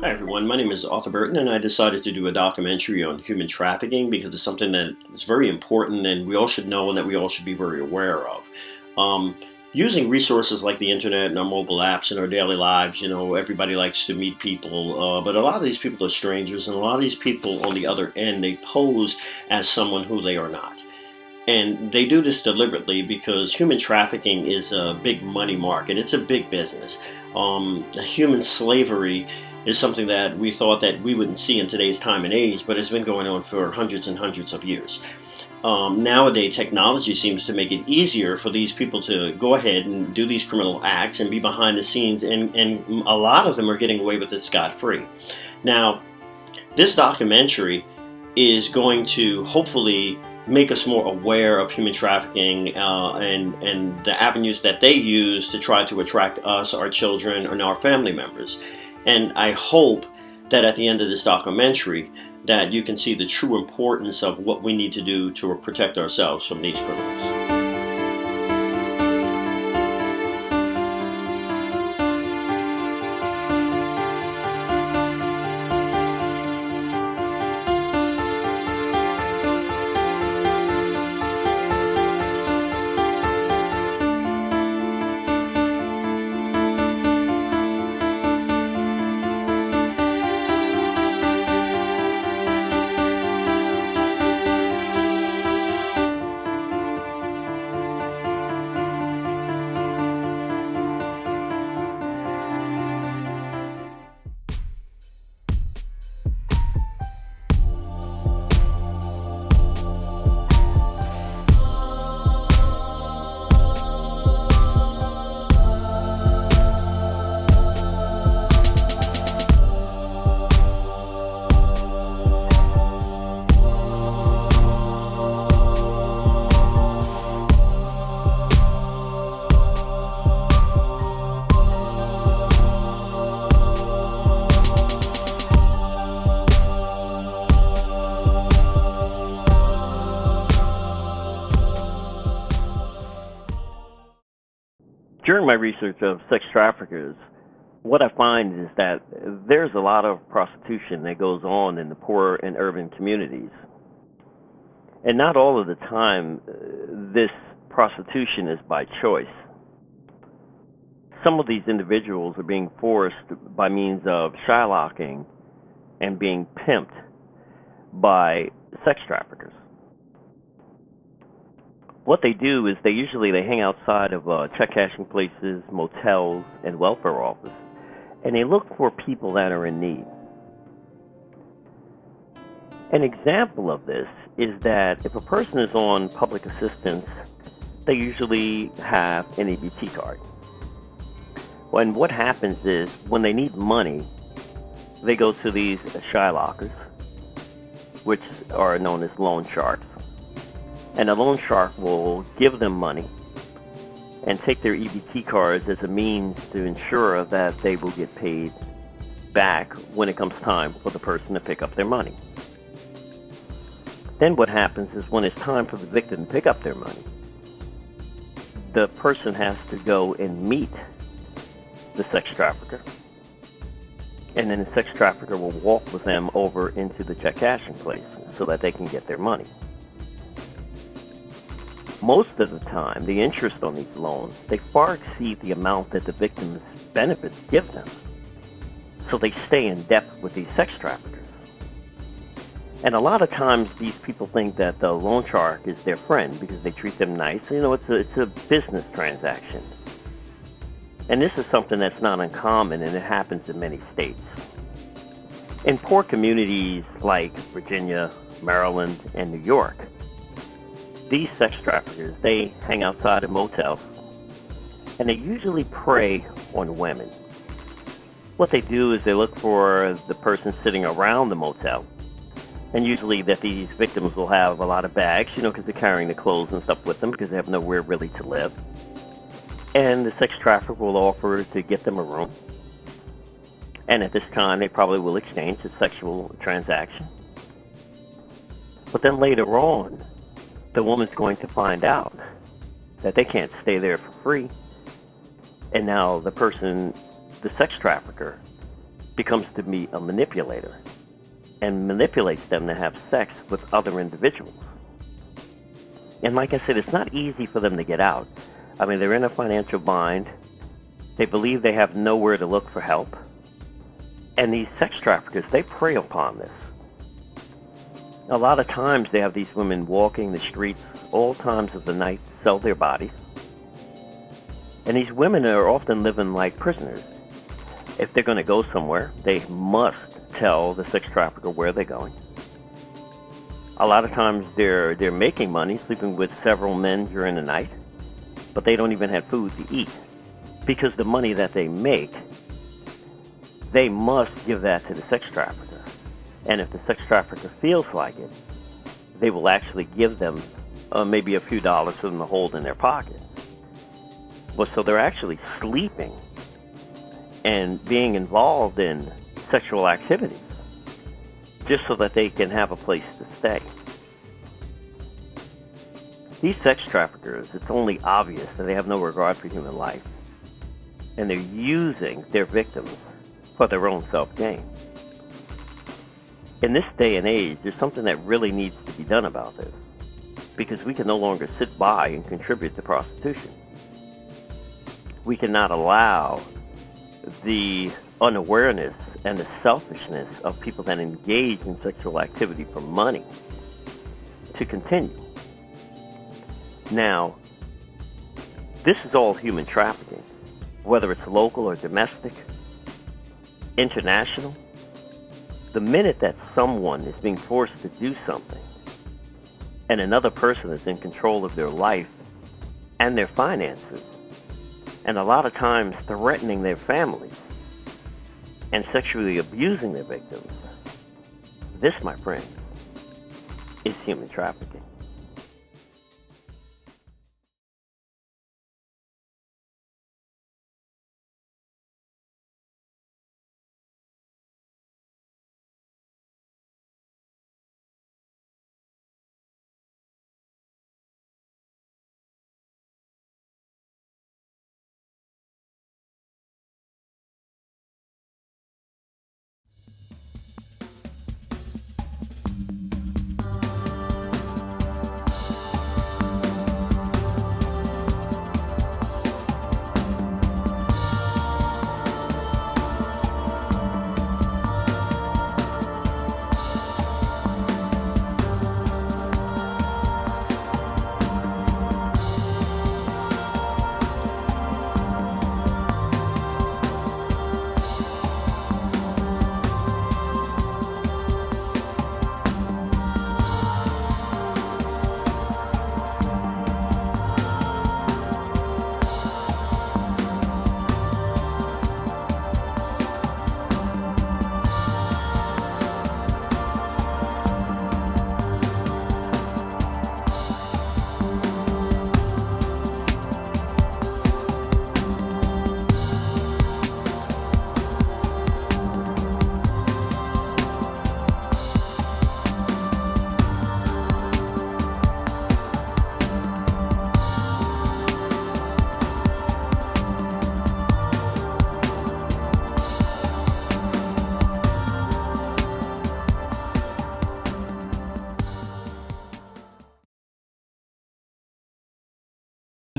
Hi everyone, my name is Arthur Burton and I decided to do a documentary on human trafficking because it's something that is very important and we all should know and that we all should be very aware of. Using resources like the internet and our mobile apps in our daily lives, everybody likes to meet people, but a lot of these people are strangers, and a lot of these people on the other end, they pose as someone who they are not. And they do this deliberately because human trafficking is a big money market. It's a big business. Human slavery is something that we thought that we wouldn't see in today's time and age, but it's been going on for hundreds and hundreds of years. Nowadays, technology seems to make it easier for these people to go ahead and do these criminal acts and be behind the scenes, and a lot of them are getting away with it scot-free. Now, this documentary is going to hopefully make us more aware of human trafficking and the avenues that they use to try to attract us, our children, and our family members. And I hope that at the end of this documentary that you can see the true importance of what we need to do to protect ourselves from these criminals. During my research of sex traffickers, what I find is that there's a lot of prostitution that goes on in the poor and urban communities. And not all of the time, this prostitution is by choice. Some of these individuals are being forced by means of shylocking and being pimped by sex traffickers. What they do is they hang outside of check cashing places, motels, and welfare offices, and they look for people that are in need. An example of this is that if a person is on public assistance, they usually have an EBT card. And what happens is when they need money, they go to these shylockers, which are known as loan sharks. And a loan shark will give them money and take their EBT cards as a means to ensure that they will get paid back when it comes time for the person to pick up their money. Then what happens is when it's time for the victim to pick up their money, the person has to go and meet the sex trafficker, and then the sex trafficker will walk with them over into the check cashing place so that they can get their money. Most of the time, the interest on these loans, they far exceed the amount that the victim's benefits give them. So they stay in debt with these sex traffickers. And a lot of times these people think that the loan shark is their friend because they treat them nice. You know, it's a business transaction. And this is something that's not uncommon, and it happens in many states. In poor communities like Virginia, Maryland, and New York, these sex traffickers, they hang outside of motels, and they usually prey on women. What they do is they look for the person sitting around the motel, and usually that these victims will have a lot of bags, you know, because they're carrying the clothes and stuff with them because they have nowhere really to live. And the sex trafficker will offer to get them a room. And at this time, they probably will exchange a sexual transaction. But then later on, the woman's going to find out that they can't stay there for free. And now the person, the sex trafficker, becomes to be a manipulator and manipulates them to have sex with other individuals. And like I said, it's not easy for them to get out. I mean, they're in a financial bind. They believe they have nowhere to look for help. And these sex traffickers, they prey upon this. A lot of times they have these women walking the streets all times of the night to sell their bodies. And these women are often living like prisoners. If they're going to go somewhere, they must tell the sex trafficker where they're going. A lot of times they're making money, sleeping with several men during the night, but they don't even have food to eat. Because the money that they make, they must give that to the sex trafficker. And if the sex trafficker feels like it, they will actually give them maybe a few dollars for them to hold in their pocket. But so they're actually sleeping and being involved in sexual activities just so that they can have a place to stay. These sex traffickers, it's only obvious that they have no regard for human life, and they're using their victims for their own self-gain. In this day and age, there's something that really needs to be done about this, because we can no longer sit by and contribute to prostitution. We cannot allow the unawareness and the selfishness of people that engage in sexual activity for money to continue. Now, this is all human trafficking, whether it's local or domestic, international. The minute that someone is being forced to do something and another person is in control of their life and their finances, and a lot of times threatening their families and sexually abusing their victims, this, my friend, is human trafficking.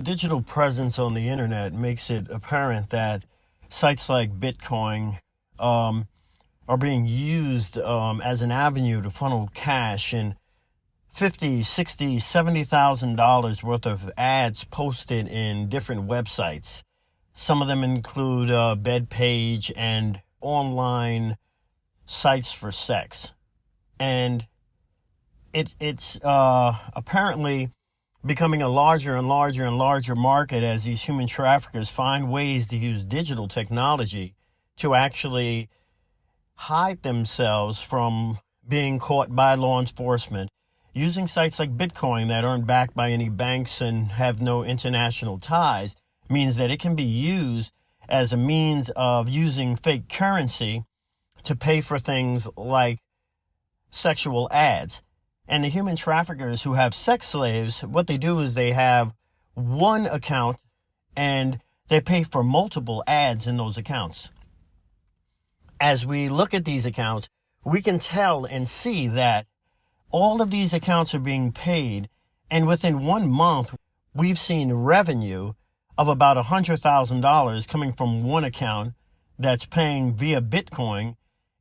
Digital presence on the internet makes it apparent that sites like Bitcoin are being used as an avenue to funnel cash, and $50, $60, $70,000 worth of ads posted in different websites. Some of them include BedPage and online sites for sex. And it's apparently becoming a larger and larger and larger market as these human traffickers find ways to use digital technology to actually hide themselves from being caught by law enforcement, using sites like Bitcoin that aren't backed by any banks and have no international ties. Means that it can be used as a means of using fake currency to pay for things like sexual ads. And the human traffickers who have sex slaves, what they do is they have one account and they pay for multiple ads in those accounts. As we look at these accounts, we can tell and see that all of these accounts are being paid, and within 1 month, we've seen revenue of about $100,000 coming from one account that's paying via Bitcoin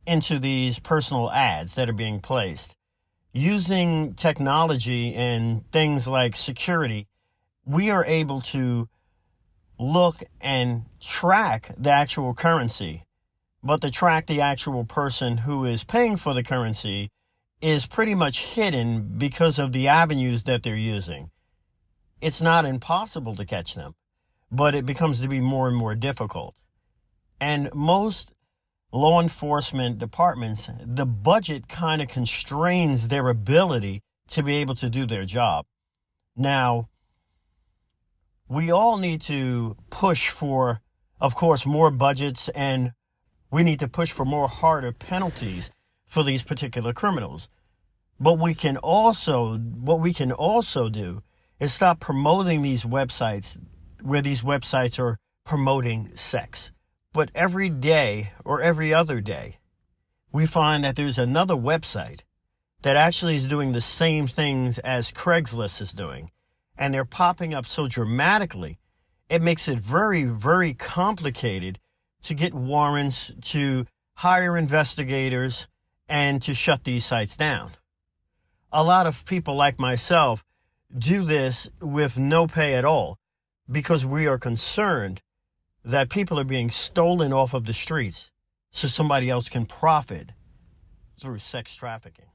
into these personal ads that are being placed. Using technology and things like security, we are able to look and track the actual currency. But to track the actual person who is paying for the currency is pretty much hidden because of the avenues that they're using. It's not impossible to catch them, but it becomes to be more and more difficult. And most law enforcement departments, the budget kind of constrains their ability to be able to do their job. Now, we all need to push for, of course, more budgets, and we need to push for more harder penalties for these particular criminals. But what we can also do is stop promoting these websites where these websites are promoting sex. But every day or every other day, we find that there's another website that actually is doing the same things as Craigslist is doing. And they're popping up so dramatically, it makes it very, very complicated to get warrants, to hire investigators, and to shut these sites down. A lot of people like myself do this with no pay at all because we are concerned that people are being stolen off of the streets so somebody else can profit through sex trafficking.